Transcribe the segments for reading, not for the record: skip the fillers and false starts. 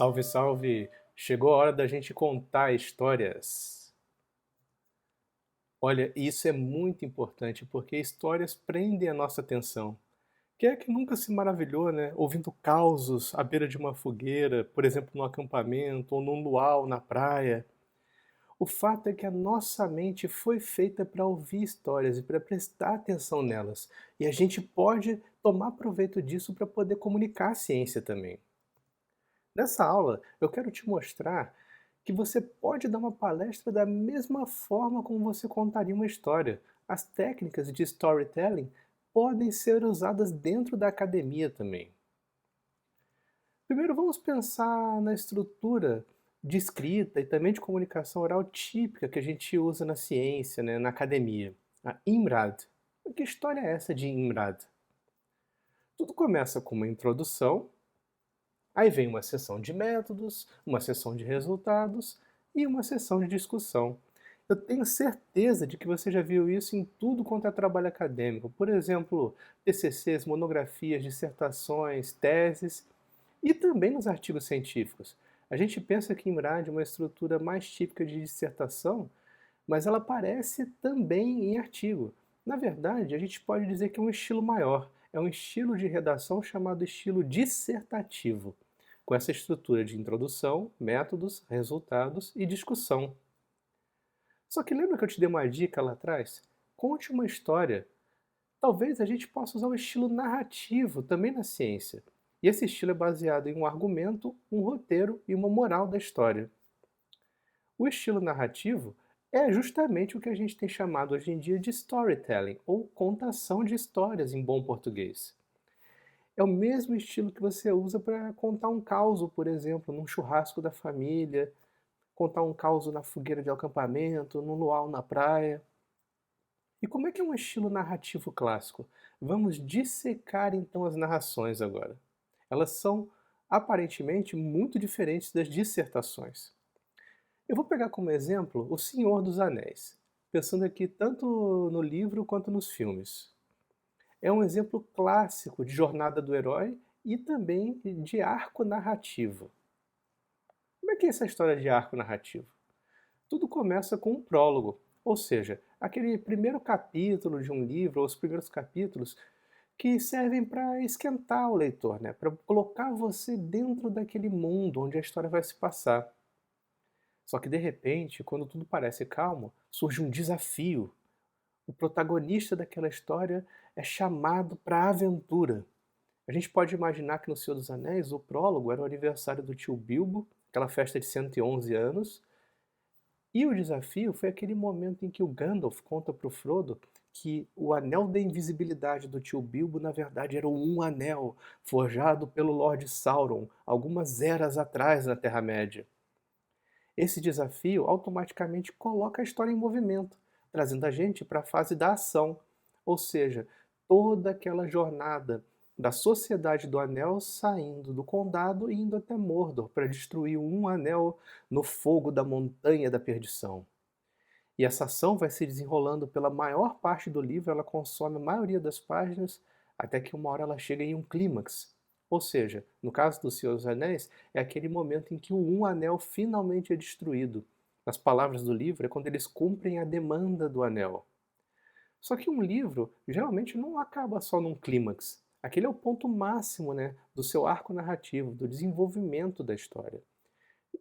Salve, salve! Chegou a hora da gente contar histórias. Olha, isso é muito importante porque histórias prendem a nossa atenção. Quem é que nunca se maravilhou, né? Ouvindo causos à beira de uma fogueira, por exemplo, num acampamento ou num luau na praia? O fato é que a nossa mente foi feita para ouvir histórias e para prestar atenção nelas. E a gente pode tomar proveito disso para poder comunicar a ciência também. Nessa aula, eu quero te mostrar que você pode dar uma palestra da mesma forma como você contaria uma história. As técnicas de storytelling podem ser usadas dentro da academia também. Primeiro, vamos pensar na estrutura de escrita e também de comunicação oral típica que a gente usa na ciência, né, na academia. A IMRAD. Que história é essa de IMRAD? Tudo começa com uma introdução. Aí vem uma sessão de métodos, uma sessão de resultados e uma sessão de discussão. Eu tenho certeza de que você já viu isso em tudo quanto é trabalho acadêmico. Por exemplo, TCCs, monografias, dissertações, teses e também nos artigos científicos. A gente pensa que IMRAD é uma estrutura mais típica de dissertação, mas ela aparece também em artigo. Na verdade, a gente pode dizer que é um estilo maior. É um estilo de redação chamado estilo dissertativo, com essa estrutura de introdução, métodos, resultados e discussão. Só que lembra que eu te dei uma dica lá atrás? Conte uma história. Talvez a gente possa usar o estilo narrativo também na ciência. E esse estilo é baseado em um argumento, um roteiro e uma moral da história. O estilo narrativo é justamente o que a gente tem chamado hoje em dia de storytelling, ou contação de histórias em bom português. É o mesmo estilo que você usa para contar um causo, por exemplo, num churrasco da família, contar um causo na fogueira de acampamento, num luau na praia. E como é que é um estilo narrativo clássico? Vamos dissecar então as narrações agora. Elas são aparentemente muito diferentes das dissertações. Eu vou pegar como exemplo O Senhor dos Anéis, pensando aqui tanto no livro quanto nos filmes. É um exemplo clássico de jornada do herói e também de arco narrativo. Como é que é essa história de arco narrativo? Tudo começa com um prólogo, ou seja, aquele primeiro capítulo de um livro, ou os primeiros capítulos, que servem para esquentar o leitor, né? Para colocar você dentro daquele mundo onde a história vai se passar. Só que de repente, quando tudo parece calmo, surge um desafio. O protagonista daquela história é chamado para a aventura. A gente pode imaginar que no Senhor dos Anéis, o prólogo era o aniversário do tio Bilbo, aquela festa de 111 anos, e o desafio foi aquele momento em que o Gandalf conta para o Frodo que o anel da invisibilidade do tio Bilbo, na verdade, era um anel forjado pelo Lord Sauron algumas eras atrás na Terra-média. Esse desafio automaticamente coloca a história em movimento, trazendo a gente para a fase da ação, ou seja, toda aquela jornada da Sociedade do Anel saindo do Condado e indo até Mordor para destruir um anel no fogo da Montanha da Perdição. E essa ação vai se desenrolando pela maior parte do livro, ela consome a maioria das páginas, até que uma hora ela chega em um clímax. Ou seja, no caso do Senhor dos Anéis, é aquele momento em que o Um Anel finalmente é destruído. Nas palavras do livro, é quando eles cumprem a demanda do anel. Só que um livro geralmente não acaba só num clímax. Aquele é o ponto máximo, né, do seu arco narrativo, do desenvolvimento da história.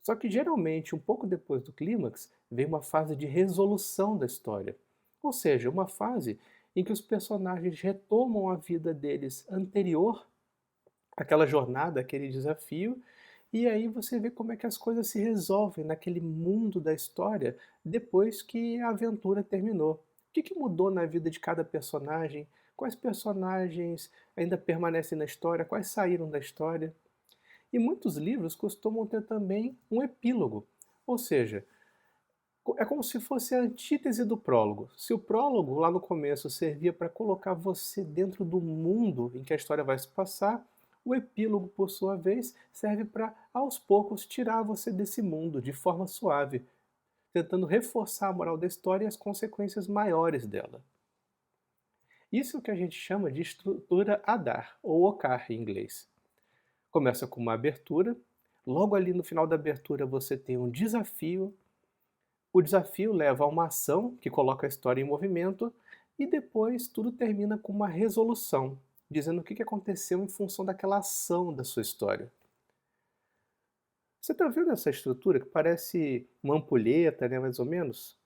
Só que geralmente, um pouco depois do clímax, vem uma fase de resolução da história. Ou seja, uma fase em que os personagens retomam a vida deles anterior àquela jornada, àquele desafio, e aí você vê como é que as coisas se resolvem naquele mundo da história depois que a aventura terminou. O que mudou na vida de cada personagem? Quais personagens ainda permanecem na história? Quais saíram da história? E muitos livros costumam ter também um epílogo, ou seja, é como se fosse a antítese do prólogo. Se o prólogo, lá no começo, servia para colocar você dentro do mundo em que a história vai se passar, o epílogo, por sua vez, serve para, aos poucos, tirar você desse mundo de forma suave, tentando reforçar a moral da história e as consequências maiores dela. Isso é o que a gente chama de estrutura ADAR, ou OCAR em inglês. Começa com uma abertura, Logo ali no final da abertura você tem um desafio, o desafio leva a uma ação que coloca a história em movimento e depois tudo termina com uma resolução, dizendo o que aconteceu em função daquela ação da sua história. Você está vendo essa estrutura que parece uma ampulheta, né, mais ou menos?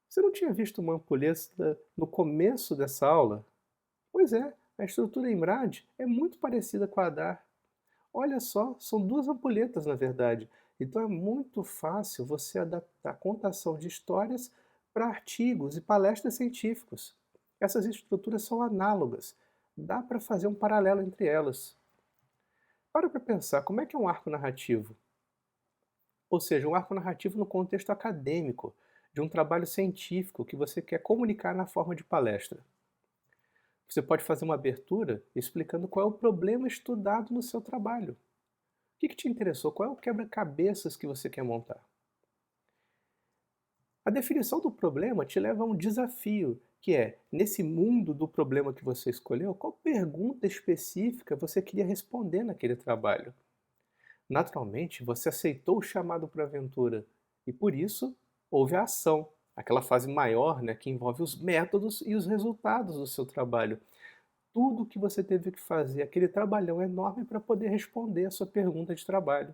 Você não tinha visto uma ampulheta no começo dessa aula? Pois é, a estrutura EMRAD é muito parecida com a DAR. Olha só, são duas ampulhetas na verdade. Então é muito fácil você adaptar a contação de histórias para artigos e palestras científicos. Essas estruturas são análogas. Dá para fazer um paralelo entre elas. Para pensar, como é que é um arco narrativo? Ou seja, um arco narrativo no contexto acadêmico, de um trabalho científico que você quer comunicar na forma de palestra. Você pode fazer uma abertura explicando qual é o problema estudado no seu trabalho. O que te interessou? Qual é o quebra-cabeças que você quer montar? A definição do problema te leva a um desafio, que é, nesse mundo do problema que você escolheu, qual pergunta específica você queria responder naquele trabalho? Naturalmente, você aceitou o chamado para a aventura e, por isso, houve a ação, aquela fase maior, né, que envolve os métodos e os resultados do seu trabalho. Tudo o que você teve que fazer, aquele trabalhão enorme para poder responder a sua pergunta de trabalho.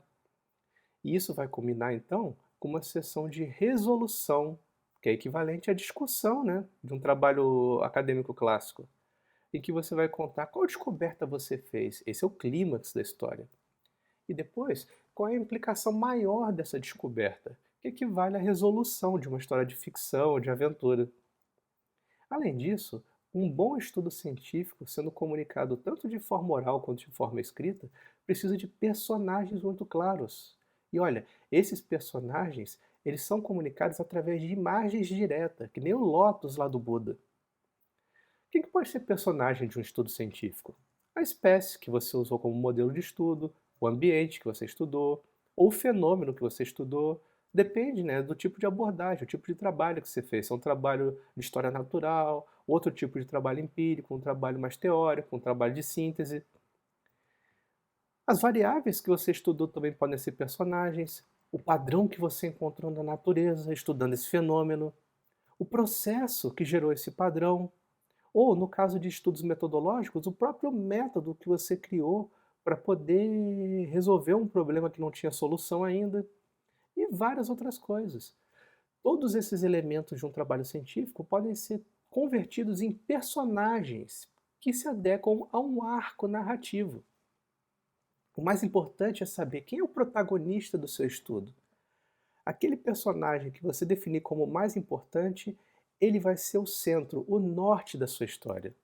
E isso vai culminar, então, com uma sessão de resolução, que é equivalente à discussão, né, de um trabalho acadêmico clássico, em que você vai contar qual descoberta você fez. Esse é o clímax da história. E depois, qual é a implicação maior dessa descoberta, que equivale à resolução de uma história de ficção ou de aventura. Além disso, um bom estudo científico, sendo comunicado tanto de forma oral quanto de forma escrita, precisa de personagens muito claros. E olha, esses personagens, eles são comunicados através de imagens diretas, que nem o Lotus lá do Buda. Quem que pode ser personagem de um estudo científico? A espécie que você usou como modelo de estudo, o ambiente que você estudou, ou o fenômeno que você estudou. Depende, né, do tipo de abordagem, o tipo de trabalho que você fez. Se é um trabalho de história natural, outro tipo de trabalho empírico, um trabalho mais teórico, um trabalho de síntese. As variáveis que você estudou também podem ser personagens, o padrão que você encontrou na natureza, estudando esse fenômeno, o processo que gerou esse padrão, ou, no caso de estudos metodológicos, o próprio método que você criou para poder resolver um problema que não tinha solução ainda, e várias outras coisas. Todos esses elementos de um trabalho científico podem ser convertidos em personagens que se adequam a um arco narrativo. O mais importante é saber quem é o protagonista do seu estudo. Aquele personagem que você definir como mais importante, ele vai ser o centro, o norte da sua história.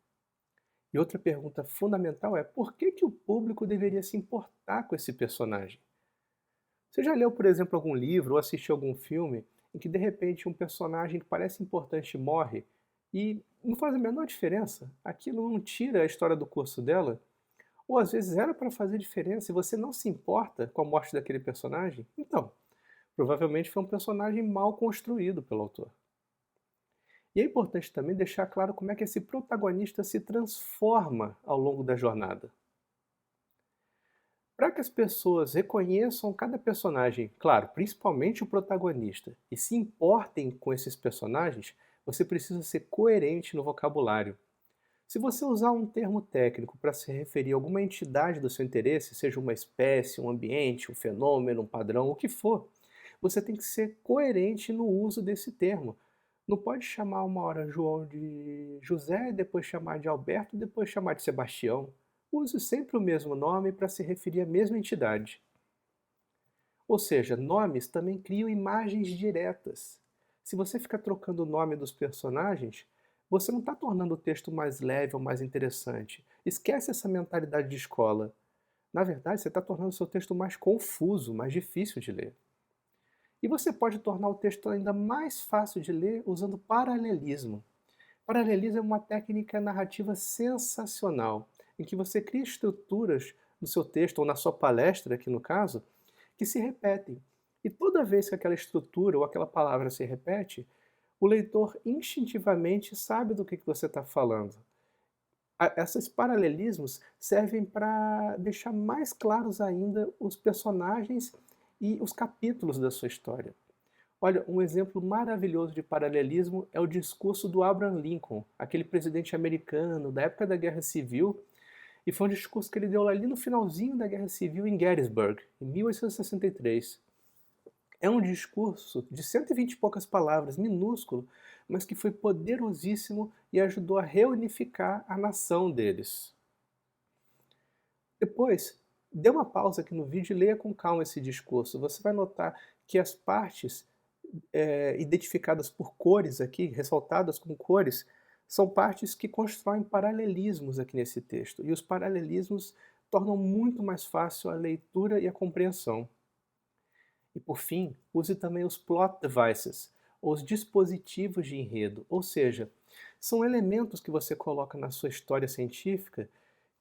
E outra pergunta fundamental é por que o público deveria se importar com esse personagem? Você já leu, por exemplo, algum livro ou assistiu algum filme em que de repente um personagem que parece importante morre e não faz a menor diferença? Aquilo não tira a história do curso dela? Ou às vezes era para fazer diferença e você não se importa com a morte daquele personagem? Então, provavelmente foi um personagem mal construído pelo autor. E é importante também deixar claro como é que esse protagonista se transforma ao longo da jornada. Para que as pessoas reconheçam cada personagem, claro, principalmente o protagonista, e se importem com esses personagens, você precisa ser coerente no vocabulário. Se você usar um termo técnico para se referir a alguma entidade do seu interesse, seja uma espécie, um ambiente, um fenômeno, um padrão, o que for, você tem que ser coerente no uso desse termo. Não pode chamar uma hora João de José, depois chamar de Alberto, depois chamar de Sebastião. Use sempre o mesmo nome para se referir à mesma entidade. Ou seja, nomes também criam imagens diretas. Se você ficar trocando o nome dos personagens, você não está tornando o texto mais leve ou mais interessante. Esquece essa mentalidade de escola. Na verdade, você está tornando o seu texto mais confuso, mais difícil de ler. E você pode tornar o texto ainda mais fácil de ler usando paralelismo. Paralelismo é uma técnica narrativa sensacional, em que você cria estruturas no seu texto, ou na sua palestra, aqui no caso, que se repetem. E toda vez que aquela estrutura ou aquela palavra se repete, o leitor instintivamente sabe do que você está falando. Esses paralelismos servem para deixar mais claros ainda os personagens e os capítulos da sua história. Olha, um exemplo maravilhoso de paralelismo é o discurso do Abraham Lincoln, aquele presidente americano da época da Guerra Civil, e foi um discurso que ele deu ali no finalzinho da Guerra Civil em Gettysburg, em 1863. É um discurso de 120 e poucas palavras, minúsculo, mas que foi poderosíssimo e ajudou a reunificar a nação deles. Depois, dê uma pausa aqui no vídeo e leia com calma esse discurso. Você vai notar que as partes identificadas por cores aqui, ressaltadas com cores, são partes que constroem paralelismos aqui nesse texto. E os paralelismos tornam muito mais fácil a leitura e a compreensão. E por fim, use também os plot devices, ou os dispositivos de enredo, ou seja, são elementos que você coloca na sua história científica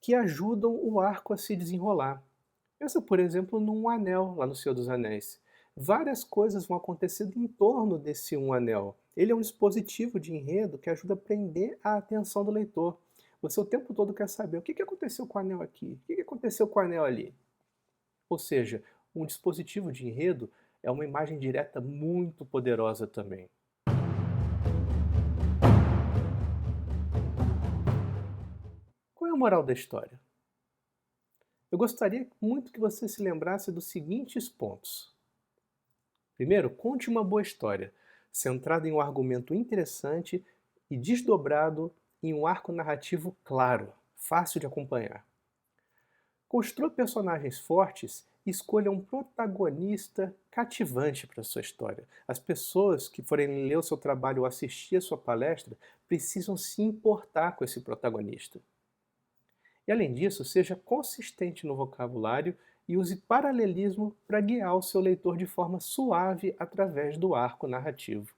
que ajudam o arco a se desenrolar. Pensa, por exemplo, num anel lá no Senhor dos Anéis. Várias coisas vão acontecendo em torno desse um anel. Ele é um dispositivo de enredo que ajuda a prender a atenção do leitor. Você o tempo todo quer saber o que aconteceu com o anel aqui, o que aconteceu com o anel ali. Ou seja, um dispositivo de enredo é uma imagem direta muito poderosa também. Qual é a moral da história? Eu gostaria muito que você se lembrasse dos seguintes pontos. Primeiro, conte uma boa história, centrada em um argumento interessante e desdobrado em um arco narrativo claro, fácil de acompanhar. Construa personagens fortes e escolha um protagonista cativante para a sua história. As pessoas que forem ler o seu trabalho ou assistir a sua palestra precisam se importar com esse protagonista. E além disso, seja consistente no vocabulário e use paralelismo para guiar o seu leitor de forma suave através do arco narrativo.